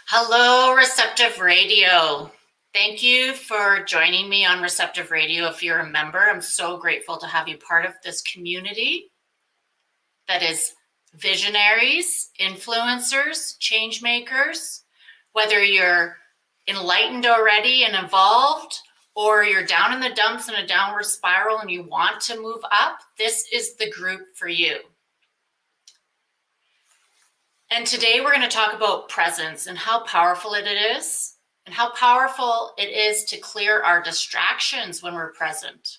Hello, Receptive Radio. Thank you for joining me on Receptive Radio. If you're a member, I'm so grateful to have you part of this community that is visionaries, influencers, change makers. Whether you're enlightened already and evolved, or you're down in the dumps in a downward spiral and you want to move up, this is the group for you. And today we're going to talk about presence and how powerful it is, and how powerful it is to clear our distractions when we're present.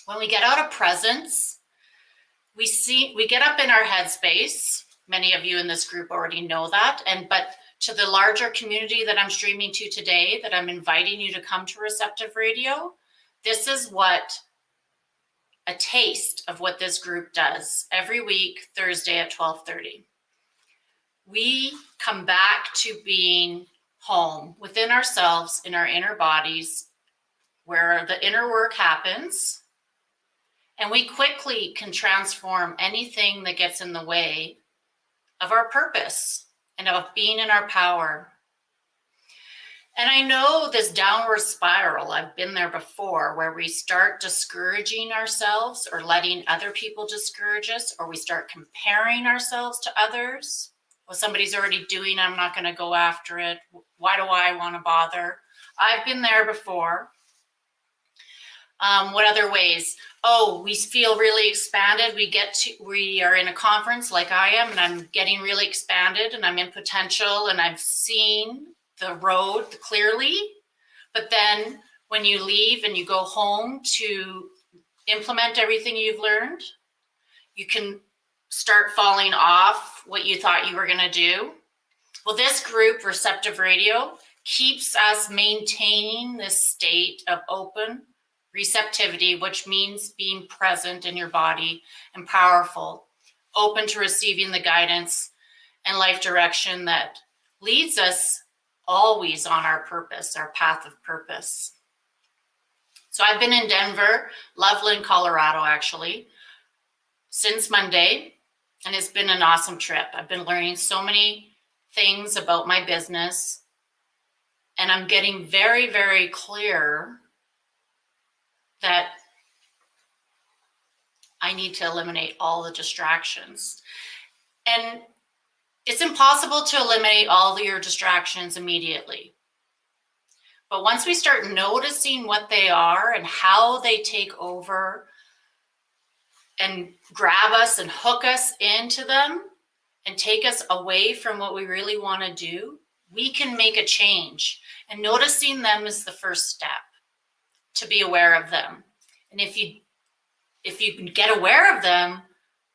When we get out of presence, we get up in our headspace. Many of you in this group already know that. But to the larger community that I'm streaming to today, that I'm inviting you to come to Receptive Radio, this is a taste of what this group does every week, Thursday at 12:30. We come back to being home within ourselves, in our inner bodies, where the inner work happens. And we quickly can transform anything that gets in the way of our purpose and of being in our power. And I know this downward spiral, I've been there before, where we start discouraging ourselves or letting other people discourage us, or we start comparing ourselves to others. Well, somebody's already doing, I'm not going to go after it. Why do I want to bother? I've been there before. What other ways? Oh, we feel really expanded. We are in a conference like I am, and I'm getting really expanded, and I'm in potential, and I'm seeing the road clearly. But then when you leave and you go home to implement everything you've learned, you can start falling off what you thought you were going to do. Well, this group, Receptive Radio, keeps us maintaining this state of open receptivity, which means being present in your body and powerful, open to receiving the guidance and life direction that leads us always on our purpose, our path of purpose. So I've been in Denver, Loveland, Colorado, actually, since Monday. And it's been an awesome trip. I've been learning so many things about my business. And I'm getting very, very clear that I need to eliminate all the distractions. And it's impossible to eliminate all your distractions immediately. But once we start noticing what they are and how they take over and grab us and hook us into them and take us away from what we really want to do, we can make a change. And noticing them is the first step to be aware of them. And if you can get aware of them,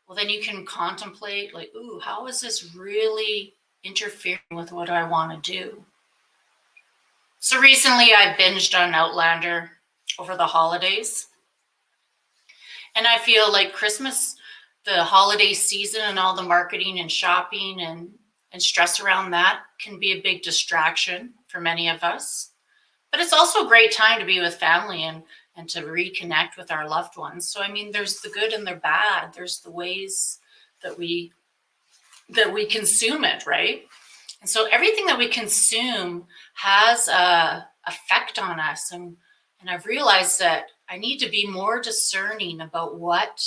well, then you can contemplate, like, ooh, how is this really interfering with what I want to do? So recently I binged on Outlander over the holidays. And I feel like Christmas, the holiday season, and all the marketing and shopping and stress around that can be a big distraction for many of us. But it's also a great time to be with family and to reconnect with our loved ones. So, I mean, there's the good and the bad. There's the ways that we consume it, right? And so everything that we consume has a effect on us. And I've realized that I need to be more discerning about what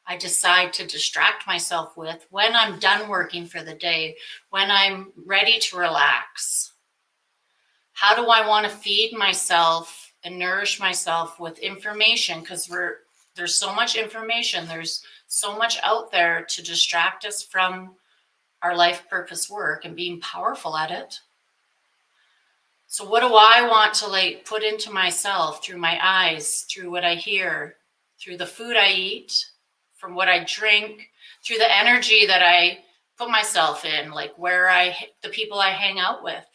I decide to distract myself with when I'm done working for the day, when I'm ready to relax. How do I want to feed myself and nourish myself with information? Because there's so much information. There's so much out there to distract us from our life purpose work and being powerful at it. So what do I want to put into myself through my eyes, through what I hear, through the food I eat, from what I drink, through the energy that I put myself in, like the people I hang out with.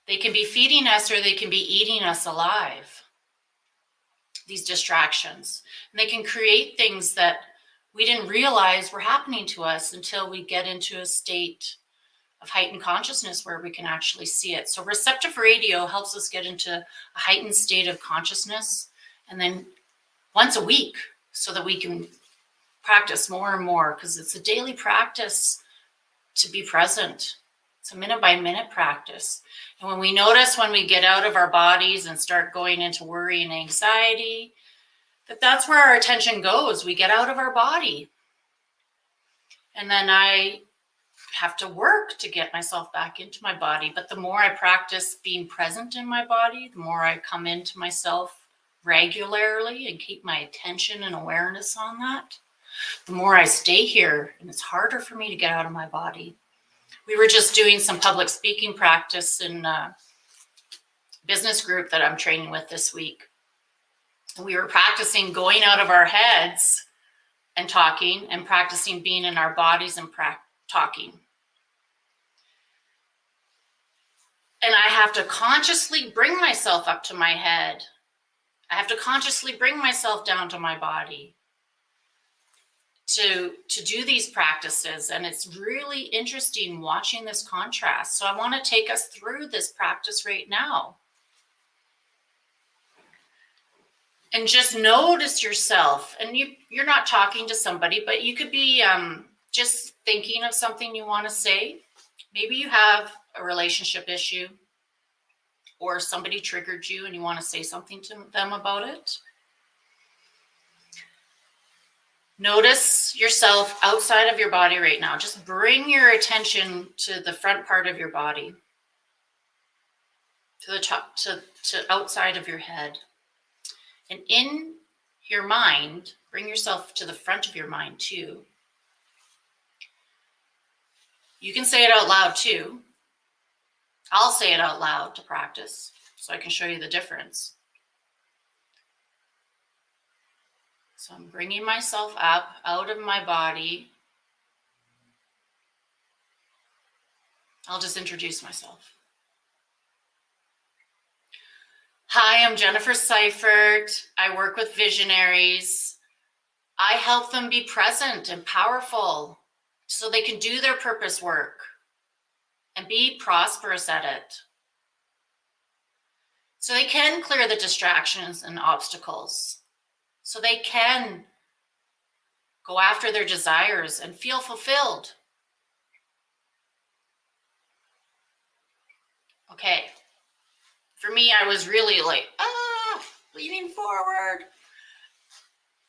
They can be feeding us or they can be eating us alive, these distractions. And they can create things that we didn't realize were happening to us until we get into a state of heightened consciousness where we can actually see it. So Receptive Radio helps us get into a heightened state of consciousness, and then once a week, so that we can practice more and more, because it's a daily practice to be present. It's a minute by minute practice. And when we notice when we get out of our bodies and start going into worry and anxiety, that's where our attention goes. We get out of our body. And then I have to work to get myself back into my body. But the more I practice being present in my body, the more I come into myself regularly and keep my attention and awareness on that, the more I stay here, and it's harder for me to get out of my body. We were just doing some public speaking practice in a business group that I'm training with this week. And we were practicing going out of our heads and talking, and practicing being in our bodies and talking. And I have to consciously bring myself up to my head. I have to consciously bring myself down to my body to do these practices. And it's really interesting watching this contrast. So I want to take us through this practice right now. And just notice yourself. And you're not talking to somebody, but you could be just thinking of something you want to say. Maybe you have a relationship issue, or somebody triggered you and you want to say something to them about it. Notice yourself outside of your body right now. Just bring your attention to the front part of your body, to the top, to outside of your head. And in your mind, bring yourself to the front of your mind too. You can say it out loud too. I'll say it out loud to practice so I can show you the difference. So I'm bringing myself up out of my body. I'll just introduce myself. Hi, I'm Jennifer Seifert. I work with visionaries. I help them be present and powerful so they can do their purpose work and be prosperous at it. So they can clear the distractions and obstacles. So they can go after their desires and feel fulfilled. Okay. For me, I was really like, leaning forward,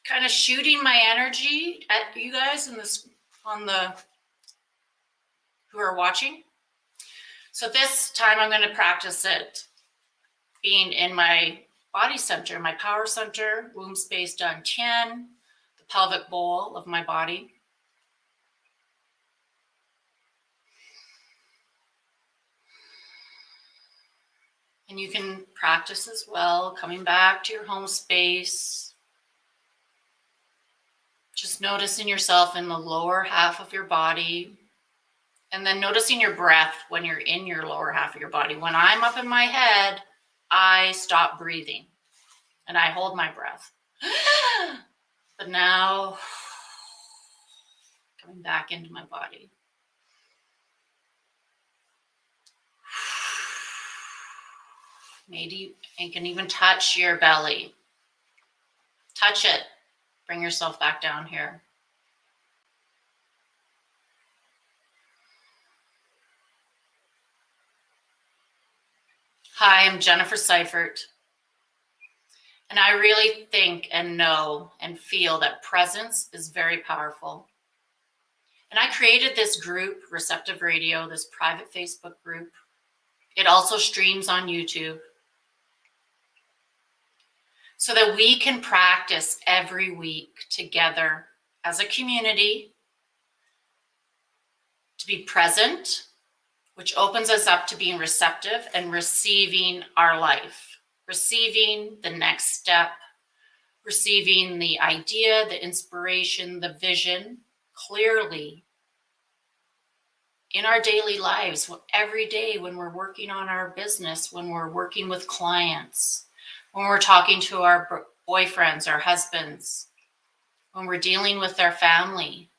kind of shooting my energy at you guys who are watching. So this time I'm going to practice it being in my body center, my power center, womb space dantian, the pelvic bowl of my body. And you can practice as well, coming back to your home space. Just noticing yourself in the lower half of your body. And then noticing your breath when you're in your lower half of your body. When I'm up in my head, I stop breathing and I hold my breath. But now, coming back into my body. Maybe you can even touch your belly. Touch it. Bring yourself back down here. Hi, I'm Jennifer Seifert. And I really think and know and feel that presence is very powerful. And I created this group, Receptive Radio, this private Facebook group. It also streams on YouTube, so that we can practice every week together as a community to be present, which opens us up to being receptive and receiving our life, receiving the next step, receiving the idea, the inspiration, the vision clearly in our daily lives, every day when we're working on our business, when we're working with clients, when we're talking to our boyfriends, our husbands, when we're dealing with our family,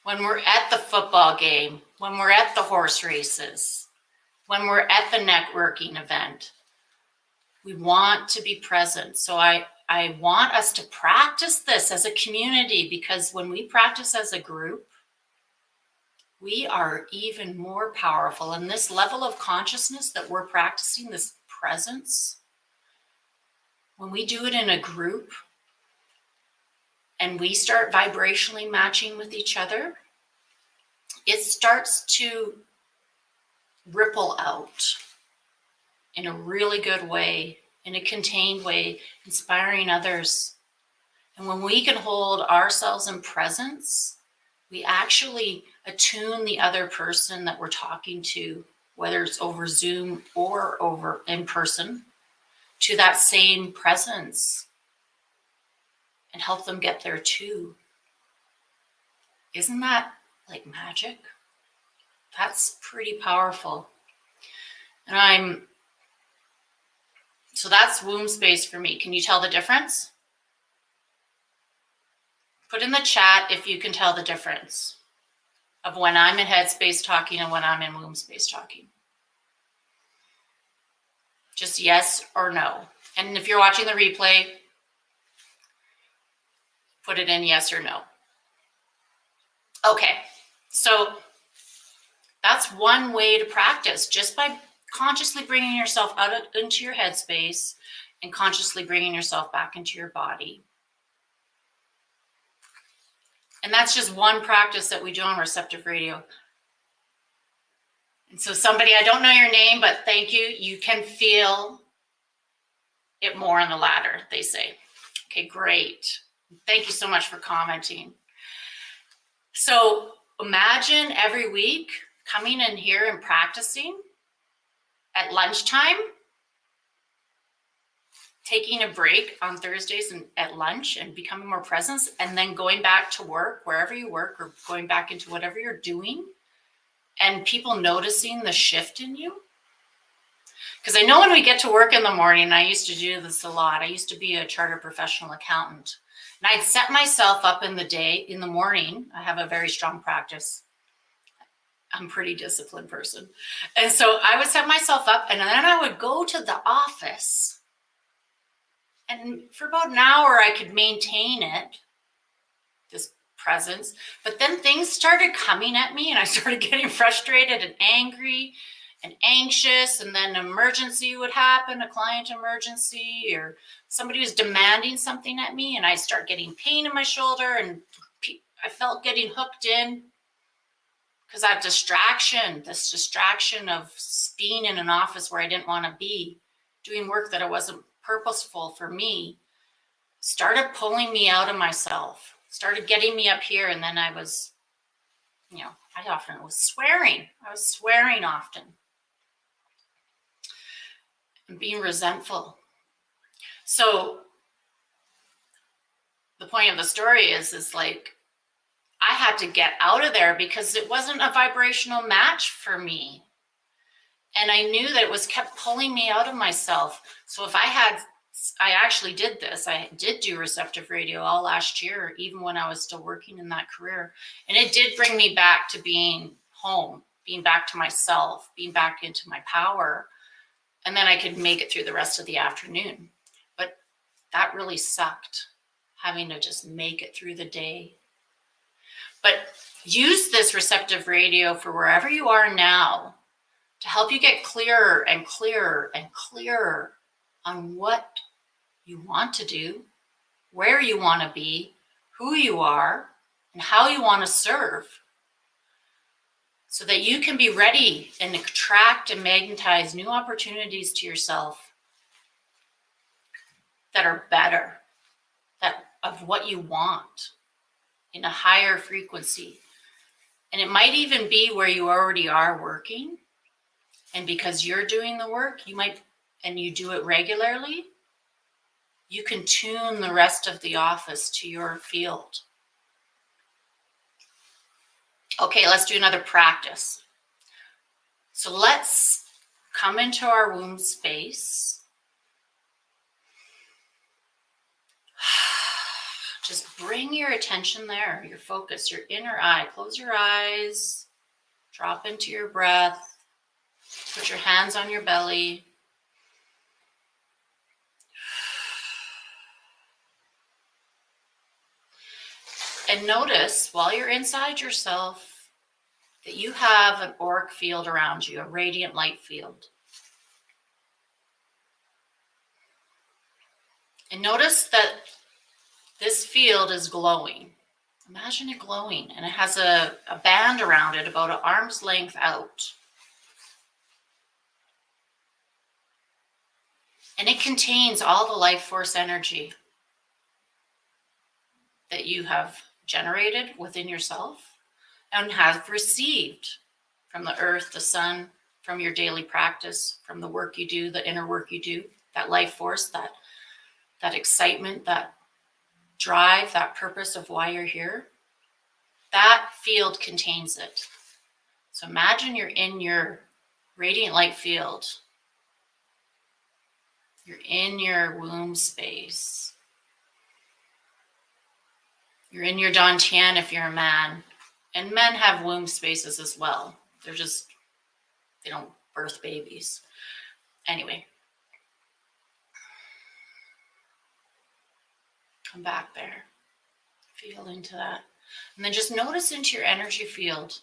when we're at the football game, when we're at the horse races, when we're at the networking event, we want to be present. So I I want us to practice this as a community, because when we practice as a group, we are even more powerful. And this level of consciousness that we're practicing, this presence, when we do it in a group and we start vibrationally matching with each other, it starts to ripple out in a really good way, in a contained way, inspiring others. And when we can hold ourselves in presence, we actually attune the other person that we're talking to, whether it's over Zoom or over in person, to that same presence and help them get there too. Isn't that like magic? That's pretty powerful. And so that's womb space for me. Can you tell the difference? Put in the chat if you can tell the difference of when I'm in headspace talking and when I'm in womb space talking. Just yes or no. And if you're watching the replay, put it in yes or no. Okay, so that's one way to practice, just by consciously bringing yourself out into your headspace and consciously bringing yourself back into your body. And that's just one practice that we do on Receptive Radio. And so somebody, I don't know your name, but thank you. You can feel it more on the ladder, they say. Okay, great. Thank you so much for commenting. So imagine every week coming in here and practicing at lunchtime, taking a break on Thursdays and at lunch and becoming more present, and then going back to work, wherever you work, or going back into whatever you're doing, and people noticing the shift in you. Because I know when we get to work in the morning, I used to do this a lot. I used to be a chartered professional accountant, and I'd set myself up in the morning. I have a very strong practice. I'm a pretty disciplined person. And so I would set myself up, and then I would go to the office. And for about an hour, I could maintain it, this presence. But then things started coming at me, and I started getting frustrated and angry and anxious. And then an emergency would happen, a client emergency, or somebody was demanding something at me, and I start getting pain in my shoulder, and I felt getting hooked in because that distraction, this distraction of being in an office where I didn't want to be, doing work that it wasn't purposeful for me, started pulling me out of myself, started getting me up here. And then I was, I often was swearing. I was swearing often and being resentful. So the point of the story is like, I had to get out of there because it wasn't a vibrational match for me. And I knew that it was kept pulling me out of myself. So if I actually did this. I did do Receptive Radio all last year, even when I was still working in that career. And it did bring me back to being home, being back to myself, being back into my power. And then I could make it through the rest of the afternoon. But that really sucked, having to just make it through the day. But use this Receptive Radio for wherever you are now to help you get clearer and clearer and clearer on what you want to do, where you want to be, who you are, and how you want to serve, so that you can be ready and attract and magnetize new opportunities to yourself that are better, that of what you want in a higher frequency. And it might even be where you already are working. And because you're doing the work, and you do it regularly, you can tune the rest of the office to your field. Okay, let's do another practice. So let's come into our womb space. Just bring your attention there, your focus, your inner eye. Close your eyes, drop into your breath, put your hands on your belly. And notice while you're inside yourself that you have an auric field around you, a radiant light field. And notice that this field is glowing. Imagine it glowing, and it has a band around it about an arm's length out. And it contains all the life force energy that you have generated within yourself and have received from the earth, the sun, from your daily practice, from the work you do, the inner work you do, that life force, that excitement, that drive, that purpose of why you're here. That field contains it. So imagine you're in your radiant light field. You're in your womb space. You're in your dantian if you're a man. And men have womb spaces as well. They don't birth babies. Anyway. Come back there. Feel into that. And then just notice into your energy field.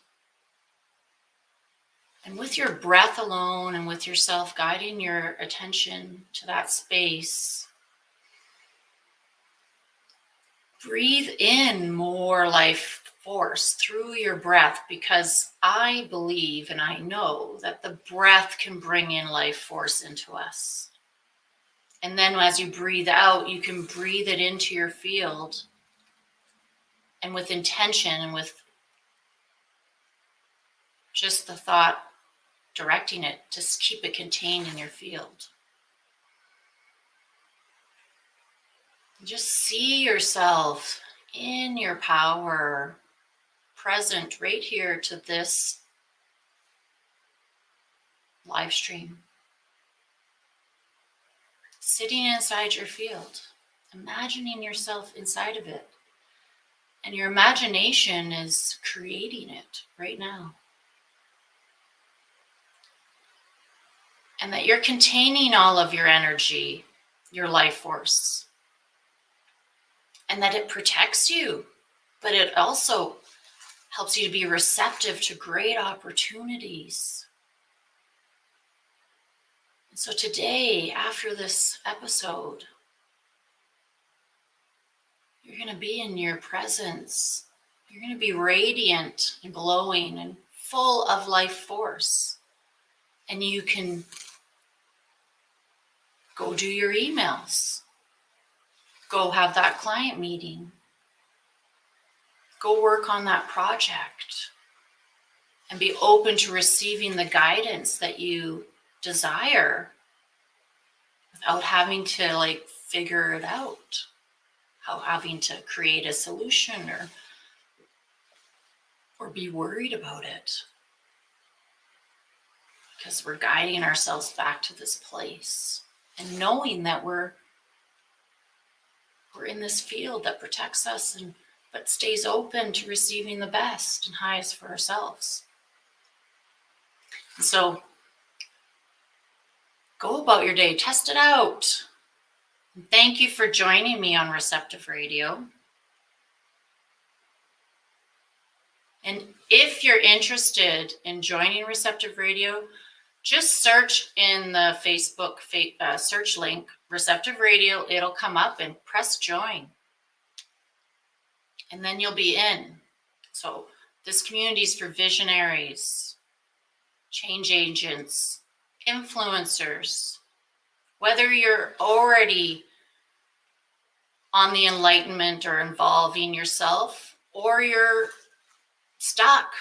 And with your breath alone and with yourself guiding your attention to that space, breathe in more life force through your breath, because I believe and I know that the breath can bring in life force into us. And then as you breathe out, you can breathe it into your field, and with intention and with just the thought directing it, just keep it contained in your field. Just see yourself in your power, present right here to this live stream. Sitting inside your field, imagining yourself inside of it. And your imagination is creating it right now. And that you're containing all of your energy, your life force. And that it protects you, but it also helps you to be receptive to great opportunities. And so today, after this episode, you're going to be in your presence. You're going to be radiant and glowing and full of life force. And you can go do your emails. Go have that client meeting. Go work on that project. And be open to receiving the guidance that you desire without having to figure it out. Having to create a solution or be worried about it. Because we're guiding ourselves back to this place and knowing that we're in this field that protects us but stays open to receiving the best and highest for ourselves. And so go about your day, test it out. And thank you for joining me on Receptive Radio. And if you're interested in joining Receptive Radio, just search in the Facebook search link, Receptive Radio. It'll come up and press join. And then you'll be in. So this community is for visionaries, change agents, influencers. Whether you're already on the enlightenment or involving yourself, or you're stuck,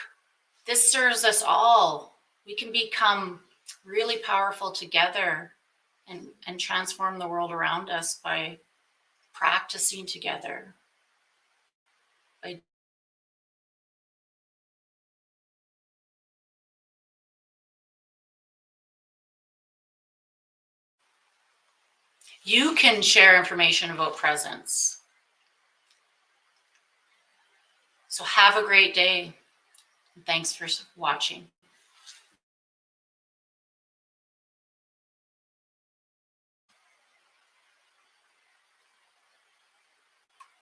this serves us all. We can become really powerful together and transform the world around us by practicing together. You can share information about presence. So have a great day. Thanks for watching.